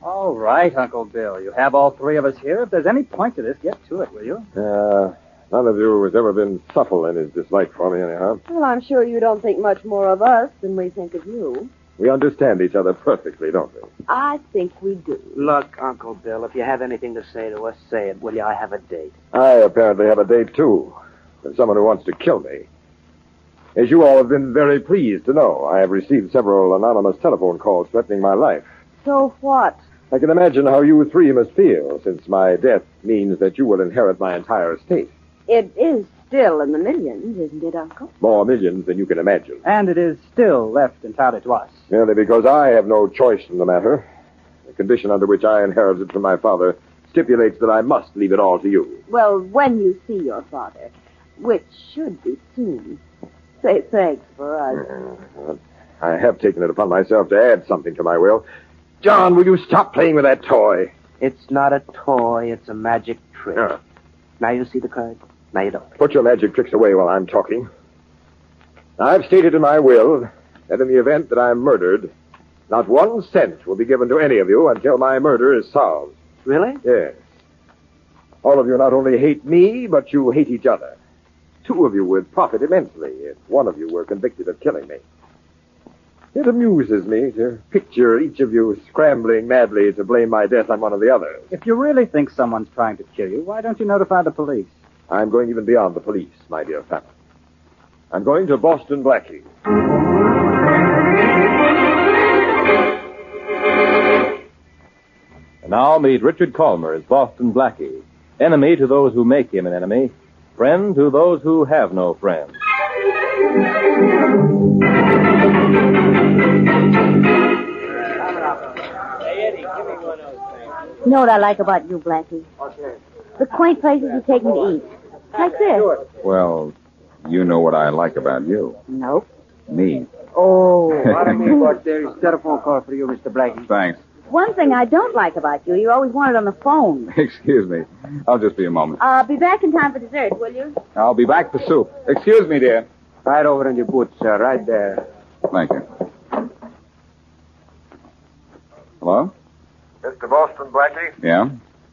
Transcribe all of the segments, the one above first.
All right, Uncle Bill. You have all three of us here. If there's any point to this, get to it, will you? None of you has ever been subtle in his dislike for me, anyhow. Well, I'm sure you don't think much more of us than we think of you. We understand each other perfectly, don't we? I think we do. Look, Uncle Bill, if you have anything to say to us, say it, will you? I have a date. I apparently have a date, too. With someone who wants to kill me. As you all have been very pleased to know, I have received several anonymous telephone calls threatening my life. So what? I can imagine how you three must feel, since my death means that you will inherit my entire estate. It is still in the millions, isn't it, Uncle? More millions than you can imagine. And it is still left entirely to us. Merely because I have no choice in the matter. The condition under which I inherited from my father stipulates that I must leave it all to you. Well, when you see your father, which should be soon, say thanks for us. I have taken it upon myself to add something to my will. John, will you stop playing with that toy? It's not a toy, it's a magic trick. Now you see the card? Now you don't. Put your magic tricks away while I'm talking. I've stated in my will that in the event that I'm murdered, not 1 cent will be given to any of you until my murder is solved. Really? Yes. All of you not only hate me, but you hate each other. 2 of you would profit immensely if one of you were convicted of killing me. It amuses me to picture each of you scrambling madly to blame my death on one of the others. If you really think someone's trying to kill you, why don't you notify the police? I'm going even beyond the police, my dear family. I'm going to Boston Blackie. And now meet Richard Kollmar as Boston Blackie. Enemy to those who make him an enemy. Friend to those who have no friend. You know what I like about you, Blackie? The quaint places you take me to eat. Like this. Well, you know what I like about you. Nope. Me. Oh. Pardon me, but there's a telephone call for you, Mr. Blackie. Thanks. One thing I don't like about you, you always want it on the phone. Excuse me. I'll just be a moment. I'll be back in time for dessert, will you? I'll be back for soup. Excuse me, dear. Right over in your boots, sir, right there. Thank you. Hello? Mr. Boston Blackie, Yeah?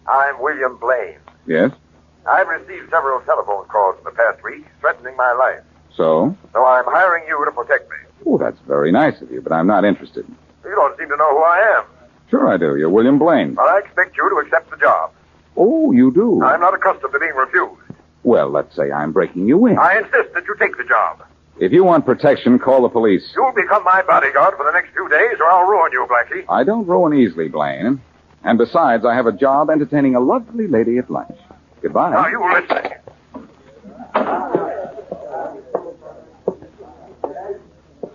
I'm William Blaine. Yes? I've received several telephone calls in the past week threatening my life. So? So I'm hiring you to protect me. Oh, that's very nice of you, but I'm not interested. You don't seem to know who I am. Sure I do. You're William Blaine. Well, I expect you to accept the job. Oh, you do? I'm not accustomed to being refused. Well, let's say I'm breaking you in. I insist that you take the job. If you want protection, call the police. You'll become my bodyguard for the next few days, or I'll ruin you, Blackie. I don't ruin easily, Blaine. And besides, I have a job entertaining a lovely lady at lunch. Goodbye. Now, you listen.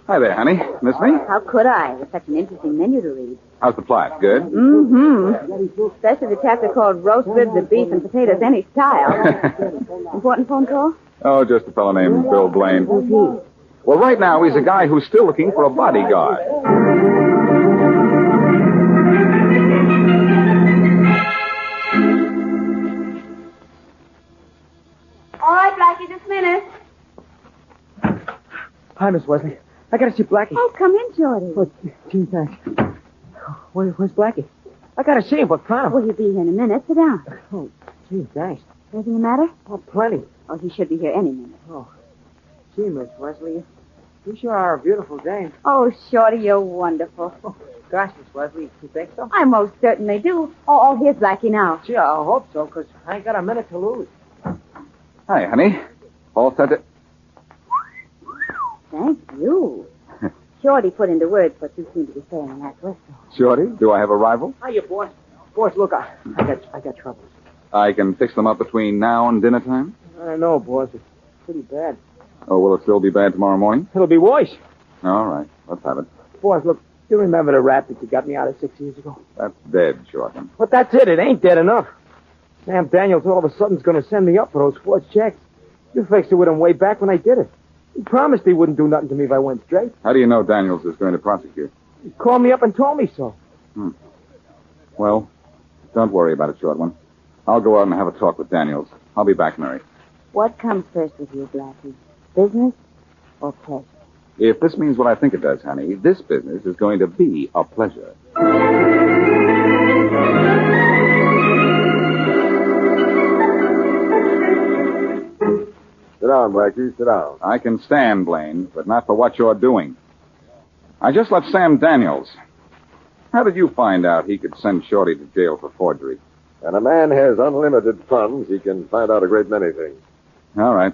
Hi there, honey. Miss me? How could I, with such an interesting menu to read? How's the plot? Good? Mm-hmm. Especially the chapter called Roast Ribs of Beef and Potatoes Any Style. Important phone call? Oh, just a fellow named Bill Blaine. Who's he? Well, right now, he's a guy who's still looking for a bodyguard. All right, Blackie, this minute. Hi, Miss Wesley. I gotta see Blackie. Oh, come in, Jordy. Oh, gee, thanks. Where's Blackie? I gotta see him, but found Will him. he be here in a minute? Sit down. Oh, gee, thanks. Anything the matter? Oh, plenty. Oh, he should be here any minute. Oh, gee, Miss Wesley, you sure are a beautiful dame. Oh, Shorty, you're wonderful. Oh, gosh, Miss Wesley, you think so? I most certainly do. Oh, here's Blackie now. Gee, I hope so, because I ain't got a minute to lose. Hi, honey. All set to... Thank you. Shorty put into words what you seem to be saying in that whistle. Shorty, do I have a rival? Hiya, boss. Boss, look, I got troubles. I can fix them up between now and dinner time? I know, boss. It's pretty bad. Or will it still be bad tomorrow morning? It'll be worse. All right, let's have it. Boss, look, you remember the rap that you got me out of 6 years ago? That's dead, Shorty. But that's it. It ain't dead enough. Sam Daniels all of a sudden's going to send me up for those forged checks. You fixed it with him way back when I did it. He promised he wouldn't do nothing to me if I went straight. How do you know Daniels is going to prosecute? He called me up and told me so. Well, don't worry about it, short one. I'll go out and have a talk with Daniels. I'll be back, Mary. What comes first with you, Blackie? Business or pleasure? If this means what I think it does, honey, this business is going to be a pleasure. Sit down, Blackie. Sit down. I can stand, Blaine, but not for what you're doing. I just left Sam Daniels. How did you find out he could send Shorty to jail for forgery? When a man has unlimited funds, he can find out a great many things. All right.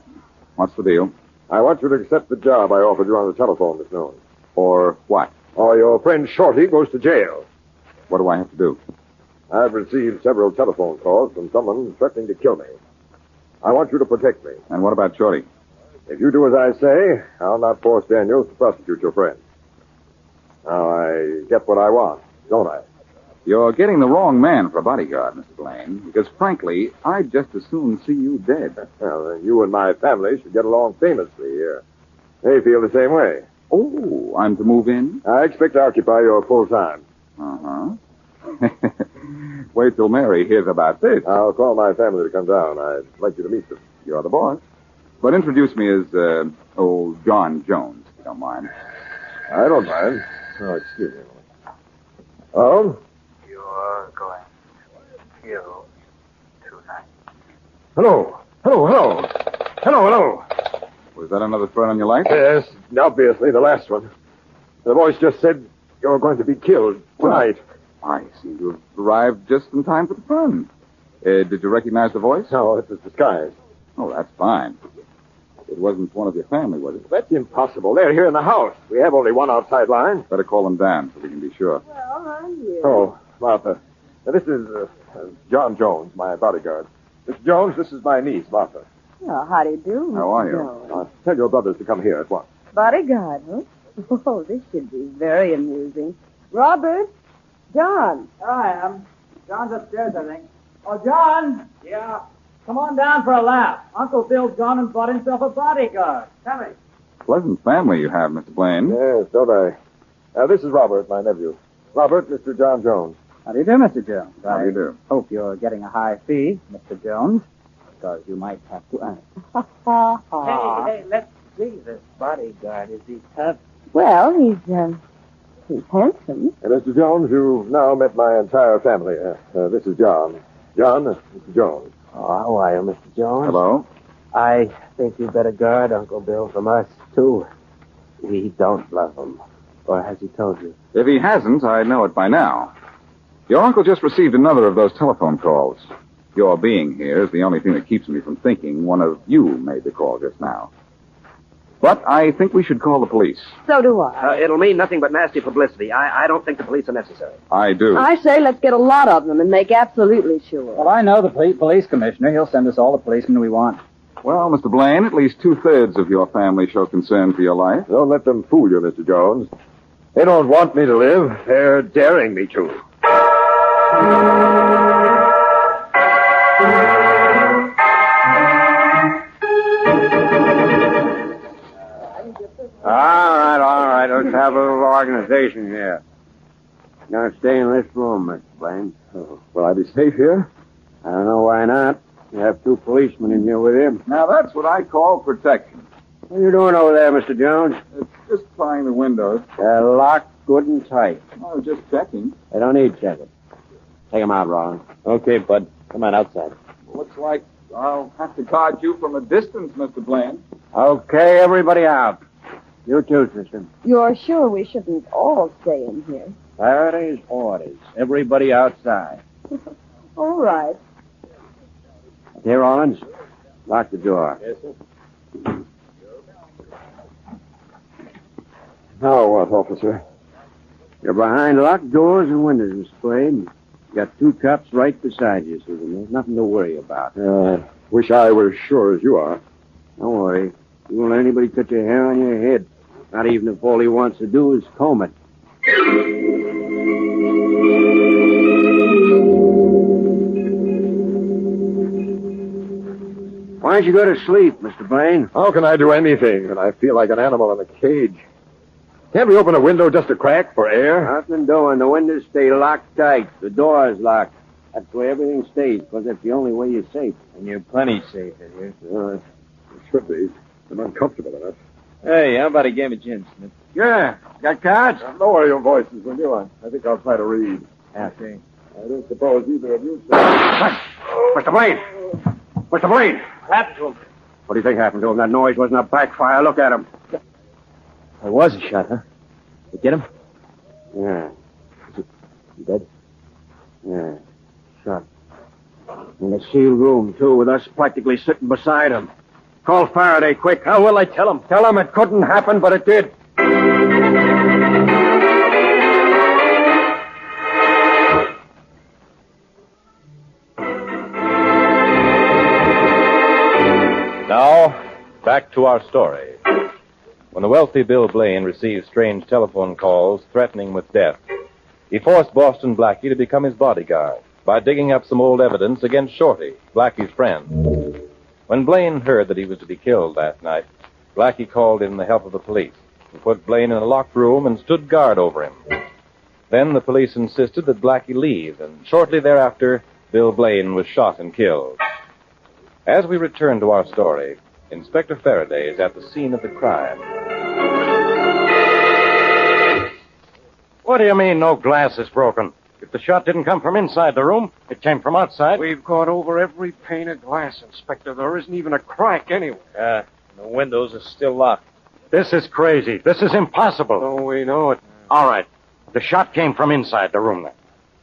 What's the deal? I want you to accept the job I offered you on the telephone this noon. Or what? Or your friend Shorty goes to jail. What do I have to do? I've received several telephone calls from someone threatening to kill me. I want you to protect me. And what about Shorty? If you do as I say, I'll not force Daniels to prosecute your friend. Now, I get what I want, don't I? You're getting the wrong man for a bodyguard, Mr. Blaine, because, frankly, I'd just as soon see you dead. Well, then you and my family should get along famously here. They feel the same way. Oh, I'm to move in? I expect to occupy your full time. Uh-huh. Wait till Mary hears about this. I'll call my family to come down. I'd like you to meet them. You're the boss. But introduce me as, old John Jones, if you don't mind. I don't mind. Oh, excuse me. Oh? You're going to kill tonight. Hello. Hello. Was that another threat on your life? Yes, obviously the last one. The voice just said you're going to be killed tonight. I seem to have arrived just in time for the fun. Did you recognize the voice? No, it was disguised. Oh, that's fine. It wasn't one of your family, was it? That's impossible. They're here in the house. We have only one outside line. Better call them down so we can be sure. Well, I'm here. Oh, Martha. This is John Jones, my bodyguard. Mr. Jones, this is my niece, Martha. Well, how do you do? How are you? Jones? Tell your brothers to come here at once. Bodyguard, huh? Oh, this should be very amusing. Robert, John. I am. John's upstairs, I think. Oh, John! Yeah? Come on down for a laugh. Uncle Bill's gone and bought himself a bodyguard. Coming. Pleasant family you have, Mr. Blaine. Yes, don't I? This is Robert, my nephew. Robert, Mr. John Jones. How do you do, Mr. Jones? How do you do? Hope you're getting a high fee, Mr. Jones, because you might have to earn it. Hey, let's see this bodyguard. Is he tough? Well, he's handsome. Mr. Jones, you've now met my entire family. This is John. John, Mr. Jones. Oh, how are you, Mr. Jones? Hello? I think you better guard Uncle Bill from us, too. We don't love him. Or has he told you? If he hasn't, I know it by now. Your uncle just received another of those telephone calls. Your being here is the only thing that keeps me from thinking one of you made the call just now. But I think we should call the police. So do I. It'll mean nothing but nasty publicity. I don't think the police are necessary. I do. I say let's get a lot of them and make absolutely sure. Well, I know the police commissioner. He'll send us all the policemen we want. Well, Mr. Blaine, at least 2/3 of your family show concern for your life. Don't let them fool you, Mr. Jones. They don't want me to live. They're daring me to. All right. Let's have a little organization here. Gonna stay in this room, Mr. Blaine. Will I be safe here? I don't know why not. You have 2 policemen in here with him. Now, that's what I call protection. What are you doing over there, Mr. Jones? It's just prying the windows. They're locked good and tight. I was just checking. They don't need checking. Take them out, Ron. Okay, bud. Come on outside. Looks like I'll have to guard you from a distance, Mr. Blaine. Okay, everybody out. You too, sister. You're sure we shouldn't all stay in here? Faraday's orders. Everybody outside. All right. Here, Rollins. Lock the door. Yes, sir. Now what, officer? You're behind locked doors and windows, Mr. Blaine. You got 2 cops right beside you, so there's nothing to worry about. Wish I were as sure as you are. Don't worry. You won't let anybody cut your hair on your head. Not even if all he wants to do is comb it. Why don't you go to sleep, Mr. Blaine? How can I do anything when I feel like an animal in a cage? Can't we open a window just a crack for air? Nothing doing. The windows stay locked tight. The door is locked. That's where everything stays, because that's the only way you're safe. And you're plenty safe in here. It should be. I'm uncomfortable enough. Hey, how about a game of gin, Smith? Yeah. Got cards? Lower your voices, will you? I think I'll try to read. Okay. I don't suppose either of you... Mr. Blaine! Mr. Blaine! What happened to him? What do you think happened to him? That noise wasn't a backfire. Look at him. There was a shot, huh? You get him? Yeah. He dead? Yeah. Shot. In a sealed room, too, with us practically sitting beside him. Call Farraday, quick. How will I tell him? Tell him it couldn't happen, but it did. Now, back to our story. When the wealthy Bill Blaine received strange telephone calls threatening with death, he forced Boston Blackie to become his bodyguard by digging up some old evidence against Shorty, Blackie's friend. When Blaine heard that he was to be killed that night, Blackie called in the help of the police and put Blaine in a locked room and stood guard over him. Then the police insisted that Blackie leave, and shortly thereafter, Bill Blaine was shot and killed. As we return to our story, Inspector Farraday is at the scene of the crime. What do you mean no glass is broken? If the shot didn't come from inside the room, it came from outside. We've gone over every pane of glass, Inspector. There isn't even a crack anywhere. The windows are still locked. This is crazy. This is impossible. Oh, we know it. All right. The shot came from inside the room then.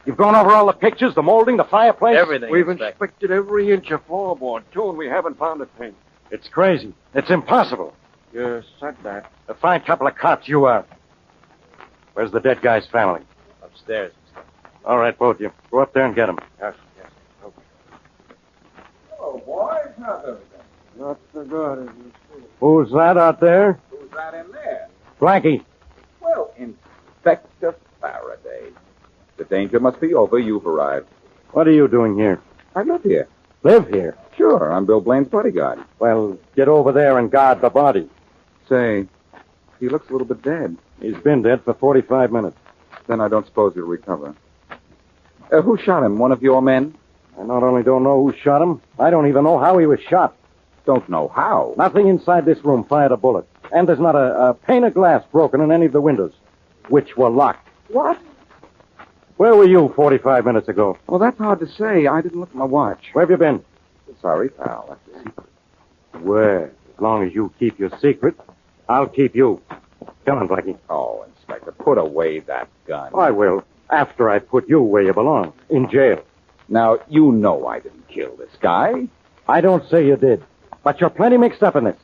You've gone over all the pictures, the molding, the fireplace? Everything. We've Inspector. inspected every inch of floorboard, too, and we haven't found a thing. It's crazy. It's impossible. You said that. A fine couple of cops you are. Where's the dead guy's family? Upstairs. All right, both of you. Go up there and get him. Yes, yes. Okay. Oh, boys, how's everything? Not so good. Who's that out there? Who's that in there? Blackie. Well, Inspector Farraday. The danger must be over. You've arrived. What are you doing here? I live here. Live here? Sure, I'm Bill Blaine's bodyguard. Well, get over there and guard the body. Say, he looks a little bit dead. He's been dead for 45 minutes. Then I don't suppose he'll recover. Who shot him? One of your men? I not only don't know who shot him, I don't even know how he was shot. Don't know how. Nothing inside this room fired a bullet. And there's not a pane of glass broken in any of the windows, which were locked. What? Where were you 45 minutes ago? Well, that's hard to say. I didn't look at my watch. Where have you been? Sorry, pal. That's a secret. Well, as long as you keep your secret, I'll keep you. Come on, Blackie. Oh, Inspector, put away that gun. I will, after I put you where you belong, in jail. Now, you know I didn't kill this guy. I don't say you did, but you're plenty mixed up in this.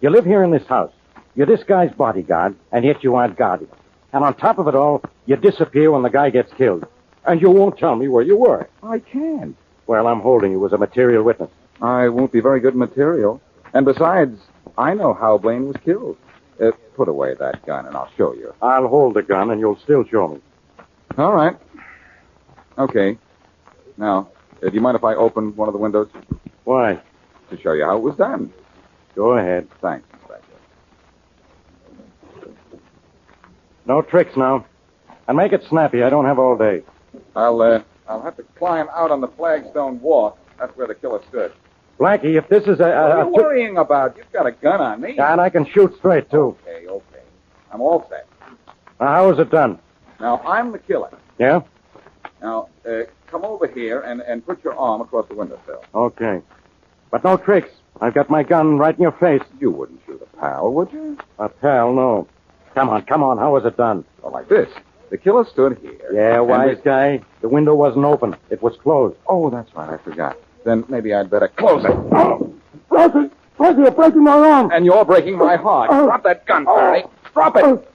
You live here in this house. You're this guy's bodyguard, and yet you aren't guarded. And on top of it all, you disappear when the guy gets killed. And you won't tell me where you were. I can't. Well, I'm holding you as a material witness. I won't be very good material. And besides, I know how Blaine was killed. Put away that gun, and I'll show you. I'll hold the gun, and you'll still show me. All right. Okay. Now, do you mind if I open one of the windows? Why? To show you how it was done. Go ahead. Thanks, Inspector. No tricks now. And make it snappy. I don't have all day. I'll have to climb out on the flagstone walk. That's where the killer stood. Blackie, if this is What are you worrying about? You've got a gun on me. And I can shoot straight, too. Okay. I'm all set. Now, how is it done? Now, I'm the killer. Yeah? Now, come over here and put your arm across the windowsill. Okay. But no tricks. I've got my gun right in your face. You wouldn't shoot a pal, would you? A pal, no. Come on. How was it done? Well, like this. The killer stood here. Yeah, wise guy. The window wasn't open. It was closed. Oh, that's right. I forgot. Then maybe I'd better close it. Oh! Blackie, you're breaking my arm. And you're breaking my heart. Drop that gun, Farraday. Drop it.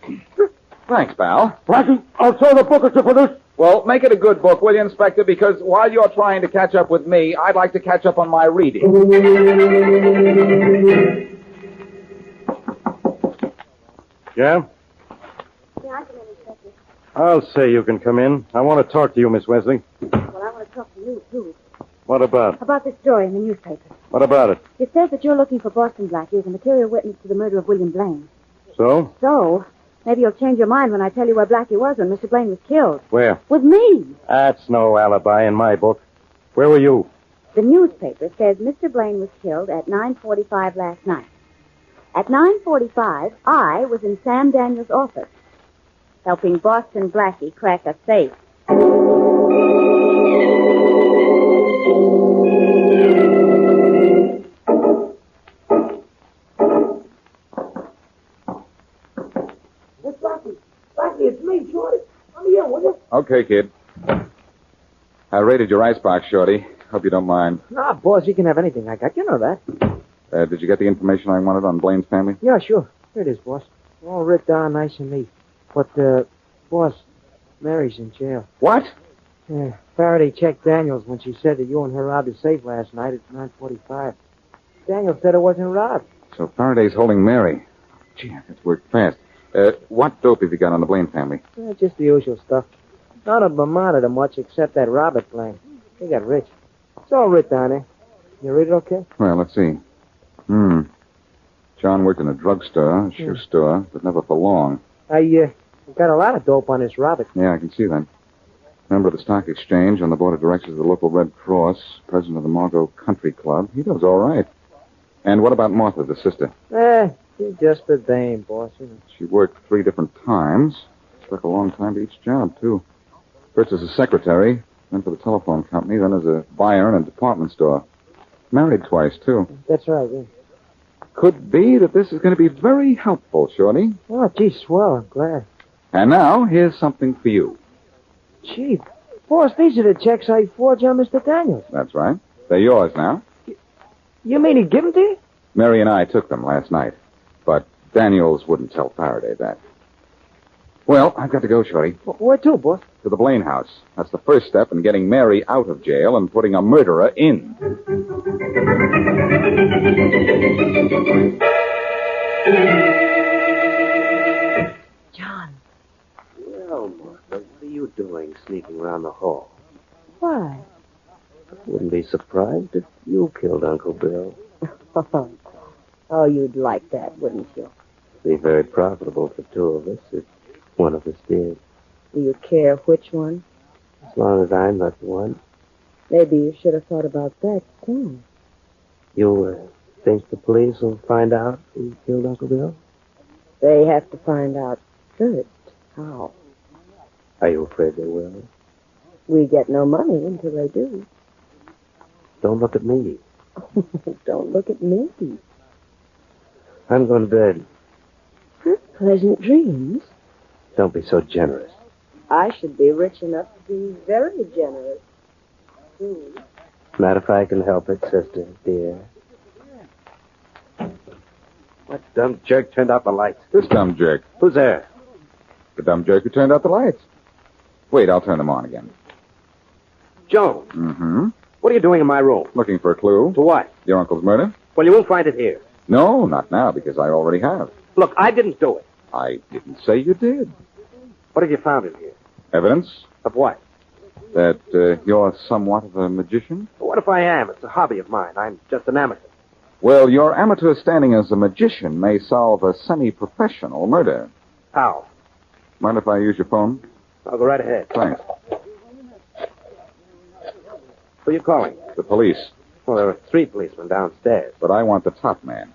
Thanks, pal. Blackie, I'll sell the book at you for this. Well, make it a good book, will you, Inspector? Because while you're trying to catch up with me, I'd like to catch up on my reading. Yeah? Yeah, I come in, Inspector. I'll say you can come in. I want to talk to you, Miss Wesley. Well, I want to talk to you, too. What about? About this story in the newspaper. What about it? It says that you're looking for Boston Blackie as a material witness to the murder of William Blaine. So? So, maybe you'll change your mind when I tell you where Blackie was when Mr. Blaine was killed. Where? With me. That's no alibi in my book. Where were you? The newspaper says Mr. Blaine was killed at 9:45 last night. At 9:45, I was in Sam Daniels' office, helping Boston Blackie crack a safe. It's me, Shorty. Let me in, will you? Okay, kid. I raided your icebox, Shorty. Hope you don't mind. Nah, boss, you can have anything I got. You know that. Did you get the information I wanted on Blaine's family? Yeah, sure. Here it is, boss. All writ down nice and neat. But, boss, Mary's in jail. What? Yeah, Farraday checked Daniels when she said that you and her robbed the safe last night at 9:45. Daniels said it wasn't robbed. So Faraday's holding Mary. Gee, that's worked fast. What dope have you got on the Blaine family? Yeah, just the usual stuff. None of them amounted to much except that Robert Blaine. He got rich. It's all writ down there. You read it okay? Well, let's see. John worked in a drugstore, a shoe store, but never for long. I got a lot of dope on this Robert. Yeah, I can see that. Member of the stock exchange, on the board of directors of the local Red Cross, president of the Margot Country Club. He does all right. And what about Martha, the sister? She's just a dame, boss. She worked 3 different times. Took a long time to each job, too. First as a secretary, then for the telephone company, then as a buyer in a department store. Married twice, too. That's right, yeah. Could be that this is going to be very helpful, Shorty. Oh, gee, swell. I'm glad. And now, here's something for you. Gee, boss, these are the checks I forged on Mr. Daniels. That's right. They're yours now. You mean he give them to you? Mary and I took them last night. But Daniels wouldn't tell Farraday that. Well, I've got to go, Shorty. Where to, boss? To the Blaine house. That's the first step in getting Mary out of jail and putting a murderer in. John. Well, Martha, what are you doing sneaking around the hall? Why? I wouldn't be surprised if you killed Uncle Bill. Oh, you'd like that, wouldn't you? Be very profitable for 2 of us if one of us did. Do you care which one? As long as I'm not the one. Maybe you should have thought about that, too. You think the police will find out who killed Uncle Bill? They have to find out first. How? Are you afraid they will? We get no money until they do. Don't look at me. Don't look at me. I'm going to bed. Pleasant dreams. Don't be so generous. I should be rich enough to be very generous, too. Not if I can help it, sister, dear. What dumb jerk turned out the lights? This dumb jerk. Who's there? The dumb jerk who turned out the lights. Wait, I'll turn them on again. Joe. Mm-hmm. What are you doing in my room? Looking for a clue. To what? Your uncle's murder? Well, you won't find it here. No, not now, because I already have. Look, I didn't do it. I didn't say you did. What have you found in here? Evidence Of what? that you're somewhat of a magician? Well, what if I am? It's a hobby of mine. I'm just an amateur. Well, your amateur standing as a magician may solve a semi-professional murder. How? Mind if I use your phone? I'll go right ahead. Thanks. Who are you calling? The police. Well, there are 3 policemen downstairs. But I want the top man.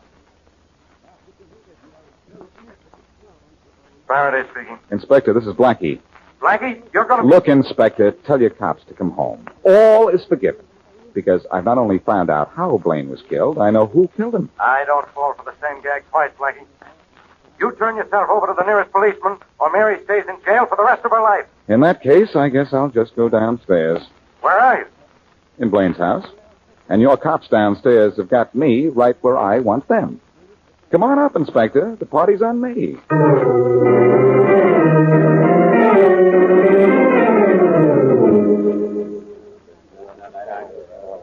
Farraday speaking. Inspector, this is Blackie. Blackie, you're going to... Look, Inspector, tell your cops to come home. All is forgiven. Because I've not only found out how Blaine was killed, I know who killed him. I don't fall for the same gag twice, Blackie. You turn yourself over to the nearest policeman, or Mary stays in jail for the rest of her life. In that case, I guess I'll just go downstairs. Where are you? In Blaine's house. And your cops downstairs have got me right where I want them. Come on up, Inspector. The party's on me.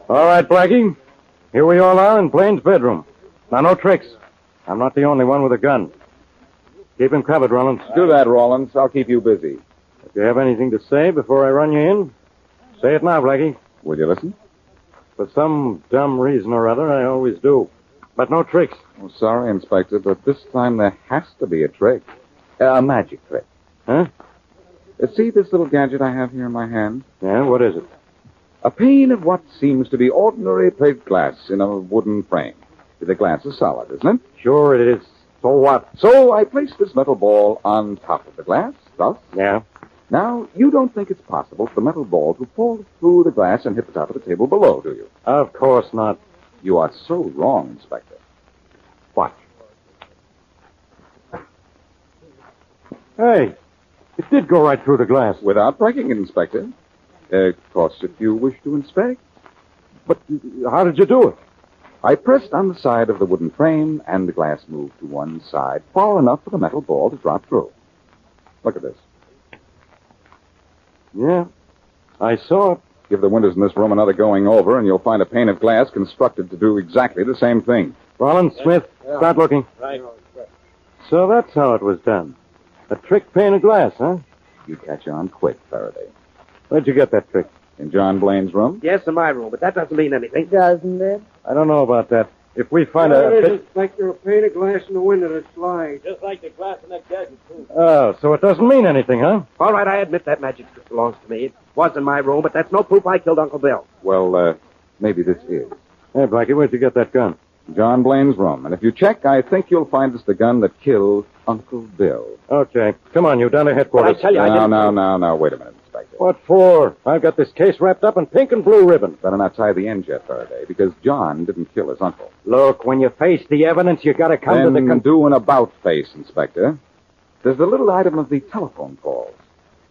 All right, Blackie. Here we all are in Blaine's bedroom. Now, no tricks. I'm not the only one with a gun. Keep him covered, Rollins. Do that, Rollins. I'll keep you busy. If you have anything to say before I run you in, say it now, Blackie. Will you listen? For some dumb reason or other, I always do. But no tricks. Oh, sorry, Inspector, but this time there has to be a trick. A magic trick. Huh? See this little gadget I have here in my hand? Yeah, what is it? A pane of what seems to be ordinary plate glass in a wooden frame. The glass is solid, isn't it? Sure it is. So what? So I place this metal ball on top of the glass, thus. Yeah? Now, you don't think it's possible for the metal ball to fall through the glass and hit the top of the table below, do you? Of course not. You are so wrong, Inspector. What? Hey, it did go right through the glass. Without breaking it, Inspector. Of course, if you wish to inspect. But how did you do it? I pressed on the side of the wooden frame, and the glass moved to one side far enough for the metal ball to drop through. Look at this. Yeah, I saw it. Give the windows in this room another going over, and you'll find a pane of glass constructed to do exactly the same thing. Rollins, Smith, start looking. Right. So that's how it was done. A trick pane of glass, huh? You catch on quick, Farraday. Where'd you get that trick? In John Blaine's room? Yes, in my room, but that doesn't mean anything. Doesn't it? I don't know about that. If we find There a it is, bit... Inspector, a pane of glass in the window that slides. Just like the glass in that gadget, too. Oh, so it doesn't mean anything, huh? All right, I admit that magic trick belongs to me. It was in my room, but that's no proof I killed Uncle Bill. Well, maybe this is. Hey, Blackie, where'd you get that gun? John Blaine's room. And if you check, I think you'll find it's the gun that killed Uncle Bill. Okay. Come on, you down to headquarters. But I tell you, I didn't... No. Wait a minute, Inspector. What for? I've got this case wrapped up in pink and blue ribbon. Better not tie the end yet, Farraday, because John didn't kill his uncle. Look, when you face the evidence, you gotta come Then to the... do an about-face, Inspector. There's the little item of the telephone calls.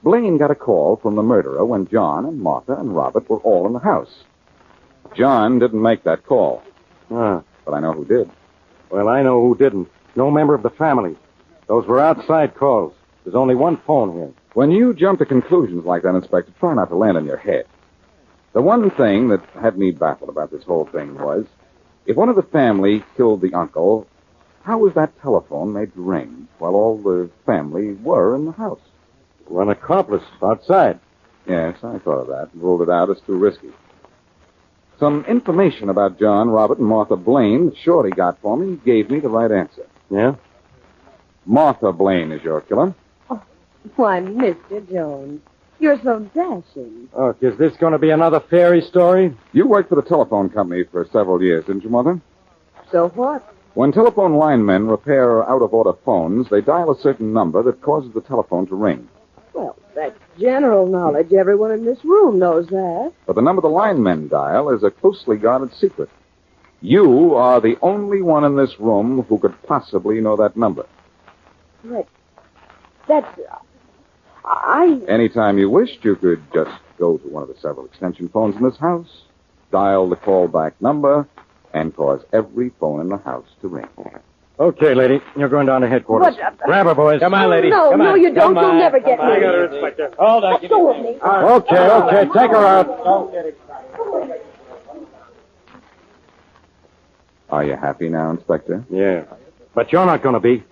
Blaine got a call from the murderer when John and Martha and Robert were all in the house. John didn't make that call. Ah. But I know who did. Well, I know who didn't. No member of the family. Those were outside calls. There's only one phone here. When you jump to conclusions like that, Inspector, try not to land on your head. The one thing that had me baffled about this whole thing was, if one of the family killed the uncle, how was that telephone made to ring while all the family were in the house? An accomplice outside. Yes, I thought of that. Ruled it out as too risky. Some information about John, Robert, and Martha Blaine that Shorty got for me gave me the right answer. Yeah? Martha Blaine is your killer. Oh, why, Mr. Jones, you're so dashing. Oh, is this going to be another fairy story? You worked for the telephone company for several years, didn't you, Mother? So what? When telephone linemen repair out-of-order phones, they dial a certain number that causes the telephone to ring. Well, that's general knowledge. Everyone in this room knows that. But the number the linemen dial is a closely guarded secret. You are the only one in this room who could possibly know that number. Anytime you wished, you could just go to one of the several extension phones in this house, dial the callback number, and cause every phone in the house to ring. Okay, lady. You're going down to headquarters. What? Grab her, boys. Come on, lady. No, Come no, on. you don't. Come on. You'll never get me. I got her, Inspector. Hold on. Let go of me. Okay. Take her out. Don't get excited. Are you happy now, Inspector? Yeah. But you're not going to be.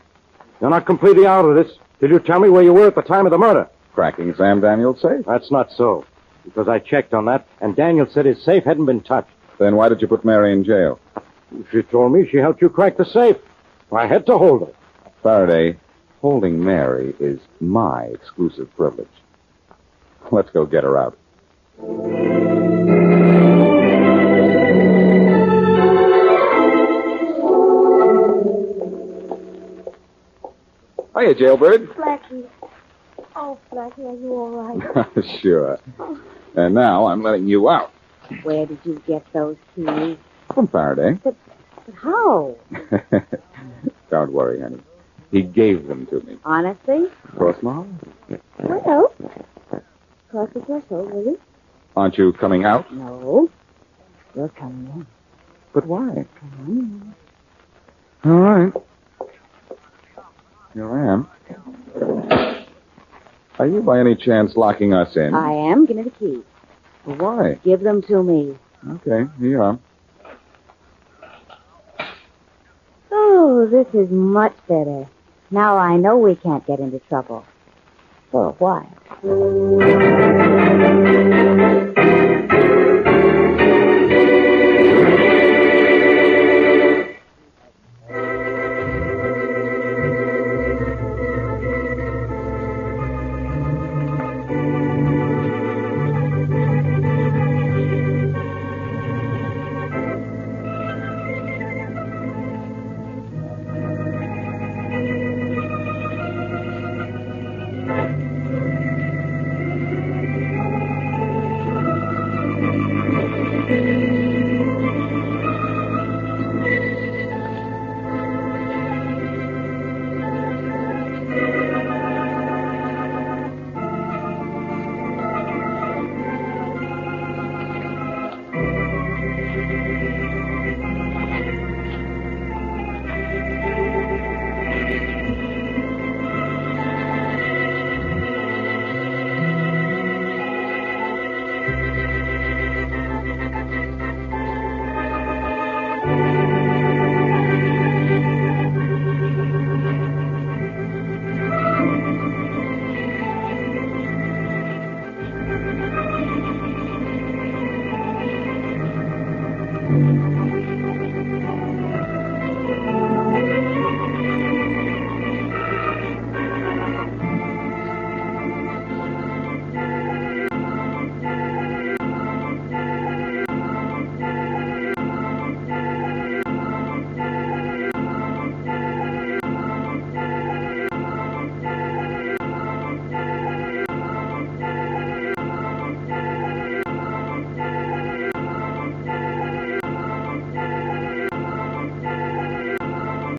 You're not completely out of this. Did you tell me where you were at the time of the murder? Cracking Sam Daniels' safe? That's not so. Because I checked on that, and Daniel said his safe hadn't been touched. Then why did you put Mary in jail? She told me she helped you crack the safe. I had to hold her. Faraday, holding Mary is my exclusive privilege. Let's go get her out. Hiya, jailbird. Blackie. Oh, Blackie, are you all right? Sure. And now I'm letting you out. Where did you get those keys? From Faraday. But how? Don't worry, honey. He gave them to me. Honestly? Cross my Well, cross the threshold, will you? Aren't you coming out? No. You're coming in. But why? Come All right. Here I am. Are you by any chance locking us in? in. I am. Give me the keys. Well, why? Give them to me. Okay, here you are. Oh, this is much better. Now I know we can't get into trouble. For a while.